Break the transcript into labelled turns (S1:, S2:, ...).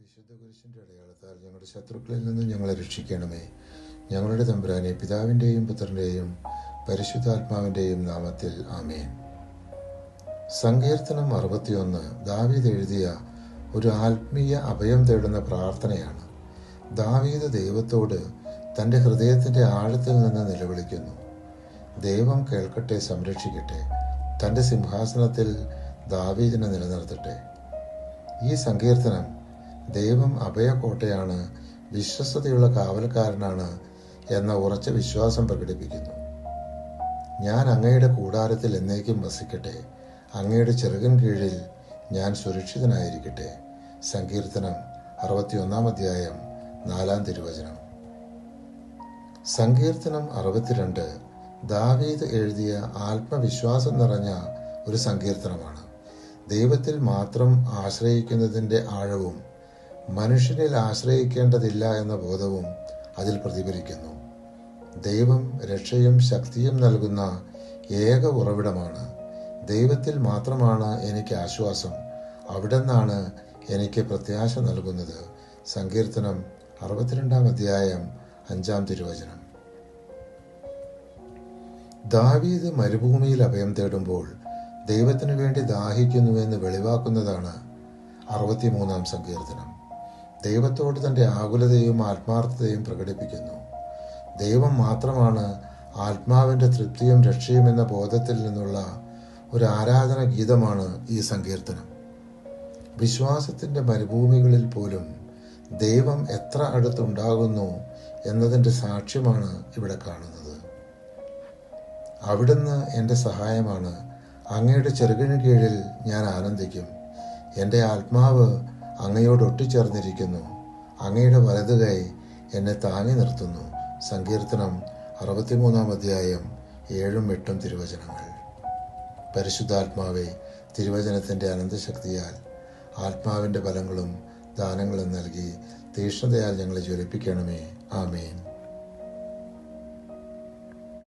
S1: വിശുദ്ധ കുരിശിൻ്റെ അടയാളത്താൽ ഞങ്ങളുടെ ശത്രുക്കളിൽ നിന്ന് ഞങ്ങളെ രക്ഷിക്കണമേ. ഞങ്ങളുടെ തമ്പുരാനെ, പിതാവിൻ്റെയും പുത്രൻ്റെയും പരിശുദ്ധാത്മാവിൻ്റെയും നാമത്തിൽ ആമേൻ. സങ്കീർത്തനം 61 ദാവീദ് എഴുതിയ ഒരു ആത്മീയ അഭയം തേടുന്ന പ്രാർത്ഥനയാണ്. ദാവീദ് ദൈവത്തോട് തൻ്റെ ഹൃദയത്തിൻ്റെ ആഴത്തിൽ നിന്ന് നിലവിളിക്കുന്നു. ദൈവം കേൾക്കട്ടെ, സംരക്ഷിക്കട്ടെ, തൻ്റെ സിംഹാസനത്തിൽ ദാവീദിനെ നിലനിർത്തട്ടെ. ഈ സങ്കീർത്തനം ദൈവം അഭയകോട്ടയാണ്, വിശ്വസ്തതയുള്ള കാവൽക്കാരനാണ് എന്ന ഉറച്ച വിശ്വാസം പ്രകടിപ്പിക്കുന്നു. ഞാൻ അങ്ങയുടെ കൂടാരത്തിൽ എന്നേക്കും വസിക്കട്ടെ, അങ്ങയുടെ ചിറകിൻ കീഴിൽ ഞാൻ സുരക്ഷിതനായിരിക്കട്ടെ. സങ്കീർത്തനം 61 അധ്യായം 4 തിരുവചനം. സങ്കീർത്തനം 62 ദാവീദ് എഴുതിയ ആത്മവിശ്വാസം നിറഞ്ഞ ഒരു സങ്കീർത്തനമാണ്. ദൈവത്തിൽ മാത്രം ആശ്രയിക്കുന്നതിൻ്റെ ആഴവും മനുഷ്യനിൽ ആശ്രയിക്കേണ്ടതില്ല എന്ന ബോധവും അതിൽ പ്രതിഫലിക്കുന്നു. ദൈവം രക്ഷയും ശക്തിയും നൽകുന്ന ഏക ഉറവിടമാണ്. ദൈവത്തിൽ മാത്രമാണ് എനിക്ക് ആശ്വാസം, അവിടെന്നാണ് എനിക്ക് പ്രത്യാശ നൽകുന്നത്. സങ്കീർത്തനം 62 അധ്യായം 5 തിരുവചനം. ദാവീദ് മരുഭൂമിയിൽ അഭയം തേടുമ്പോൾ ദൈവത്തിനു വേണ്ടി ദാഹിക്കുന്നുവെന്ന് വെളിവാക്കുന്നതാണ് 63 സങ്കീർത്തനം. ദൈവത്തോട് തൻ്റെ ആകുലതയും ആത്മാർത്ഥതയും പ്രകടിപ്പിക്കുന്നു. ദൈവം മാത്രമാണ് ആത്മാവിൻ്റെ തൃപ്തിയും രക്ഷയും എന്ന ബോധത്തിൽ നിന്നുള്ള ഒരു ആരാധന ഗീതമാണ് ഈ സങ്കീർത്തനം. വിശ്വാസത്തിൻ്റെ മരുഭൂമികളിൽ പോലും ദൈവം എത്ര അടുത്തുണ്ടാകുന്നു എന്നതിൻ്റെ സാക്ഷ്യമാണ് ഇവിടെ കാണുന്നത്. അവിടുന്ന് എൻ്റെ സഹായമാണ്, അങ്ങയുടെ ചെറുകിന് കീഴിൽ ഞാൻ ആനന്ദിക്കും. എൻ്റെ ആത്മാവ് അങ്ങയോട് ഒട്ടിച്ചേർന്നിരിക്കുന്നു, അങ്ങയുടെ വലതുകൈ എന്നെ താങ്ങി നിർത്തുന്നു. സങ്കീർത്തനം 63 അധ്യായം 7-8 തിരുവചനങ്ങൾ. പരിശുദ്ധാത്മാവെ, തിരുവചനത്തിൻ്റെ അനന്തശക്തിയാൽ ആത്മാവിൻ്റെ ബലങ്ങളും ദാനങ്ങളും നൽകി തീക്ഷ്ണതയാൽ ഞങ്ങളെ ജ്വലിപ്പിക്കണമേ. ആമേൻ.